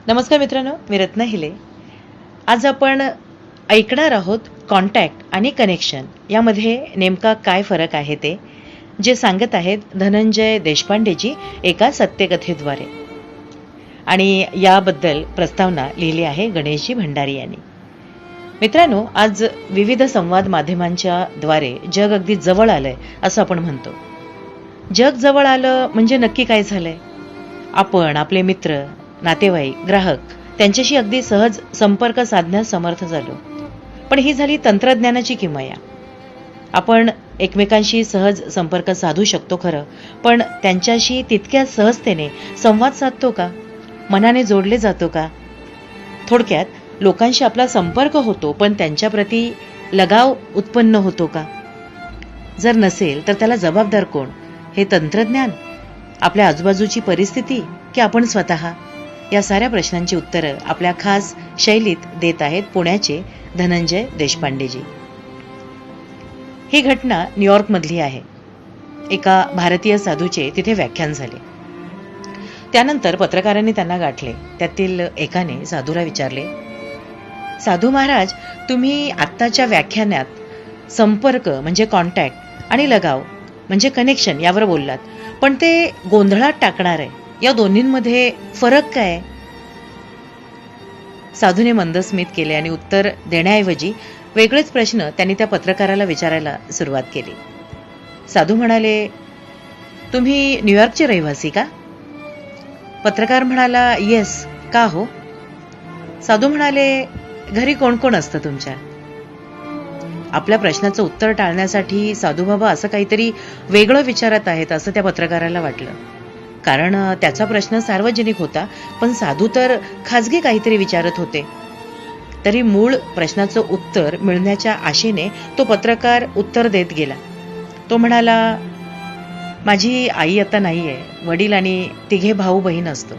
नमस्कार मित्रांनो, मी रत्ना हिले. आज आपण ऐकणार आहोत कॉन्टॅक्ट आणि कनेक्शन यामध्ये नेमका काय फरक आहे ते, जे सांगत आहेत धनंजय देशपांडेजी एका सत्यकथेद्वारे. आणि याबद्दल प्रस्तावना लिहिली आहे गणेशजी भंडारी यांनी. मित्रांनो, आज विविध संवाद माध्यमांच्या द्वारे जग अगदी जवळ आलंय असं आपण म्हणतो. जग जवळ आलं म्हणजे नक्की काय झालंय? आपण, आपले मित्र, नातेवाईक, ग्राहक त्यांच्याशी अगदी सहज संपर्क साधण्यास समर्थ झालो. पण ही झाली तंत्रज्ञानाची किमया. आपण एकमेकांशी सहज संपर्क साधू शकतो खरं, पण त्यांच्याशी तितक्या सहजतेने संवाद साधतो का? मनाने जोडले जातो का? थोडक्यात लोकांशी आपला संपर्क होतो, पण त्यांच्याप्रती लगाव उत्पन्न होतो का? जर नसेल तर त्याला जबाबदार कोण? हे तंत्रज्ञान, आपल्या आजूबाजूची परिस्थिती, की आपण स्वतः? या साऱ्या प्रश्नांची उत्तरं आपल्या खास शैलीत देत आहेत पुण्याचे धनंजय देशपांडेजी. ही घटना न्यूयॉर्कमधली आहे. एका भारतीय साधूचे तिथे व्याख्यान झाले. त्यानंतर पत्रकारांनी त्यांना गाठले. त्यातील एकाने साधूला विचारले, साधू महाराज, तुम्ही आत्ताच्या व्याख्यानात संपर्क म्हणजे कॉन्टॅक्ट आणि लगाव म्हणजे कनेक्शन यावर बोललात, पण ते गोंधळात टाकणार आहे. या दोन्हींमध्ये फरक काय? साधूने मंदस्मित केले आणि उत्तर देण्याऐवजी वेगळेच प्रश्न त्यांनी त्या पत्रकाराला विचारायला सुरुवात केली. साधू म्हणाले, तुम्ही न्यूयॉर्कचे रहिवासी का? पत्रकार म्हणाला, येस. का हो? साधू म्हणाले, घरी कोण कोण असतं तुमच्या? आपल्या प्रश्नाचं उत्तर टाळण्यासाठी साधूबाबा असं काहीतरी वेगळं विचारत आहेत असं त्या पत्रकाराला वाटलं. कारण त्याचा प्रश्न सार्वजनिक होता, पण साधू तर खाजगी काहीतरी विचारत होते. तरी मूळ प्रश्नाचं उत्तर मिळण्याच्या आशेने तो पत्रकार उत्तर देत गेला. तो म्हणाला, माझी आई आता नाहीये. वडील आणि 3 भाऊ बहीण असतो.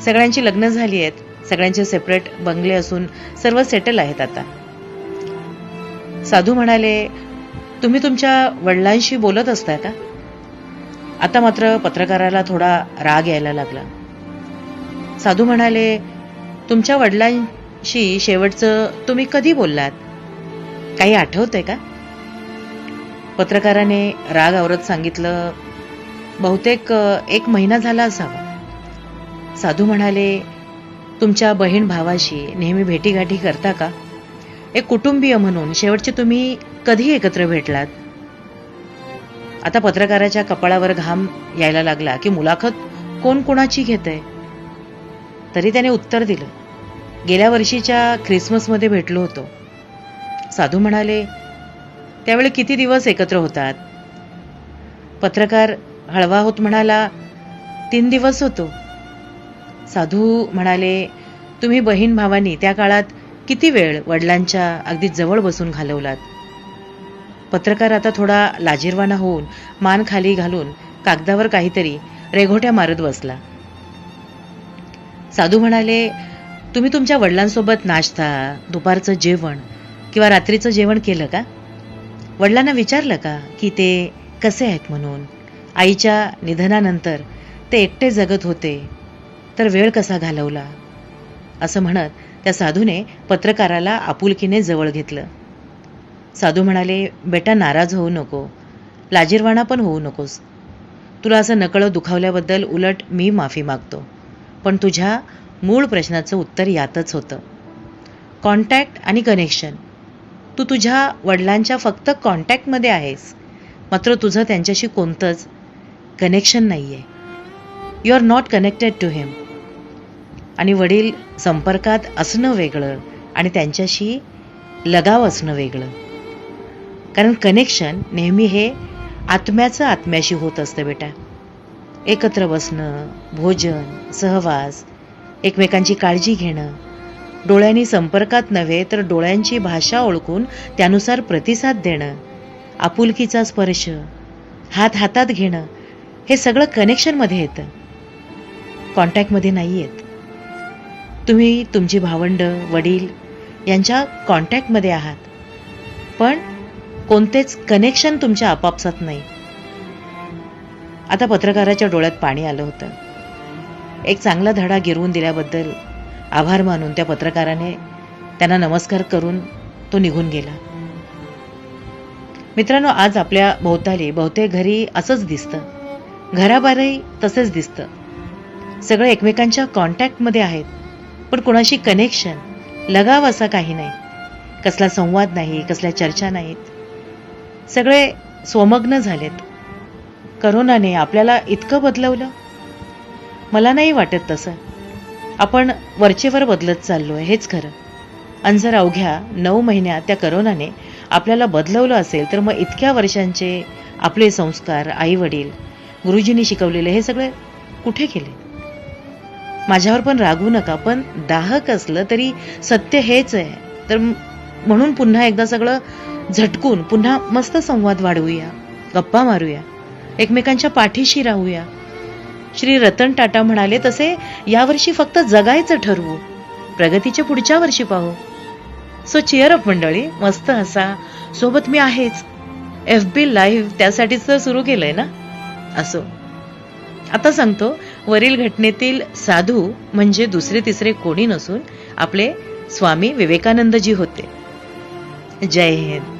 सगळ्यांची लग्न झाली आहेत. सगळ्यांचे सेपरेट बंगले असून सर्व सेटल आहेत आता. साधू म्हणाले, तुम्ही तुमच्या वडिलांशी बोलत असता का? आता मात्र पत्रकाराला थोडा राग यायला लागला. साधू म्हणाले, तुमच्या वडिलांशी शेवटचं तुम्ही कधी बोललात? काही आठवतंय का? पत्रकाराने राग आवरत सांगितलं, बहुतेक 1 महिना झाला असावा. साधू म्हणाले, तुमच्या बहीण भावाशी नेहमी भेटीगाठी करता का? एक कुटुंबीय म्हणून शेवटचे तुम्ही कधी एकत्र भेटलात? आता पत्रकाराच्या कपाळावर घाम यायला लागला की मुलाखत कोण कोणाची घेतंय. तरी त्याने उत्तर दिलं, गेल्या वर्षीच्या ख्रिसमसमध्ये भेटलो होतो. साधू म्हणाले, त्यावेळी किती दिवस एकत्र होतात? पत्रकार हळवा होत म्हणाला, 3 दिवस होतो. साधू म्हणाले, तुम्ही बहीण भावांनी त्या काळात किती वेळ वडिलांच्या अगदी जवळ बसून घालवलात? पत्रकार आता थोडा लाजिरवाणा होऊन मान खाली घालून कागदावर काहीतरी रेघोट्या मारत बसला. साधू म्हणाले, तुम्ही तुमच्या वडिलांसोबत नाश्ता, दुपारचं जेवण किंवा रात्रीचं जेवण केलं का? वडिलांना विचारलं का की ते कसे आहेत म्हणून? आईच्या निधनानंतर ते एकटे जगत होते, तर वेळ कसा घालवला? असं म्हणत त्या साधूने पत्रकाराला आपुलकीने जवळ घेतलं. साधू म्हणाले, बेटा, नाराज होऊ नको, लाजिरवाणा पण होऊ नकोस. तुला असं नकळत दुखावल्याबद्दल उलट मी माफी मागतो. पण तुझ्या मूळ प्रश्नाचं उत्तर यातच होतं, कॉन्टॅक्ट आणि कनेक्शन. तू तुझ्या वडिलांच्या फक्त कॉन्टॅक्टमध्ये आहेस, मात्र तुझं त्यांच्याशी कोणतंच कनेक्शन नाही आहे. You are not connected to him. आणि वडील संपर्कात असणं वेगळं आणि त्यांच्याशी लगाव असणं वेगळं. कारण कनेक्शन नेहमी हे आत्म्याचं आत्म्याशी होत असतं बेटा. एकत्र बसणं, भोजन, सहवास, एकमेकांची काळजी घेणं, डोळ्यांनी संपर्कात नव्हे तर डोळ्यांची भाषा ओळखून त्यानुसार प्रतिसाद देणं, आपुलकीचा स्पर्श, हात हातात घेणं, हे सगळं कनेक्शनमध्ये येतं, कॉन्टॅक्टमध्ये नाही येत. तुम्ही तुमची भावंड, वडील यांच्या कॉन्टॅक्टमध्ये आहात, पण कोणतेच कनेक्शन तुमच्या आपापसात नाही. आता पत्रकाराच्या डोळ्यात पाणी आलं होतं. एक चांगला धडा गिरवून दिल्याबद्दल आभार मानून त्या पत्रकाराने त्यांना नमस्कार करून तो निघून गेला. मित्रांनो, आज आपल्या भोवताली बहुतेक घरी असंच दिसतं, घराबाहेरही तसेच दिसतं. सगळे एकमेकांच्या कॉन्टॅक्टमध्ये आहेत, पण कोणाशी कनेक्शन, लगाव असा काही नाही. कसला संवाद नाही, कसल्या चर्चा नाहीत. सगळे स्वमग्न झालेत. करोनाने आपल्याला इतकं बदलवलं? मला नाही वाटत तसं. आपण वरचेवर बदलत चाललोय, हेच खरं. आणि जर अवघ्या 9 महिन्यात त्या करोनाने आपल्याला बदलवलं असेल, तर मग इतक्या वर्षांचे आपले संस्कार, आई वडील, गुरुजींनी शिकवलेले हे सगळे कुठे गेले? माझ्यावर पण रागवू नका, पण दाहक असलं तरी सत्य हेच आहे. तर म्हणून पुन्हा एकदा सगळं झटकून पुन्हा मस्त संवाद वाढवूया, गप्पा मारूया, एकमेकांच्या पाठीशी राहूया. श्री रतन टाटा म्हणाले तसे यावर्षी फक्त जगायचं ठरवू, प्रगतीच्या पुढच्या वर्षी पाहू. सो चिअर अप मंडळी, मस्त हसा. सोबत मी आहेच. FB लाईव्ह त्यासाठीच तर सुरू केलंय ना. असो, आता सांगतो, वरील घटनेतील साधू म्हणजे दुसरे तिसरे कोणी नसून आपले स्वामी विवेकानंदजी होते. जय हिंद.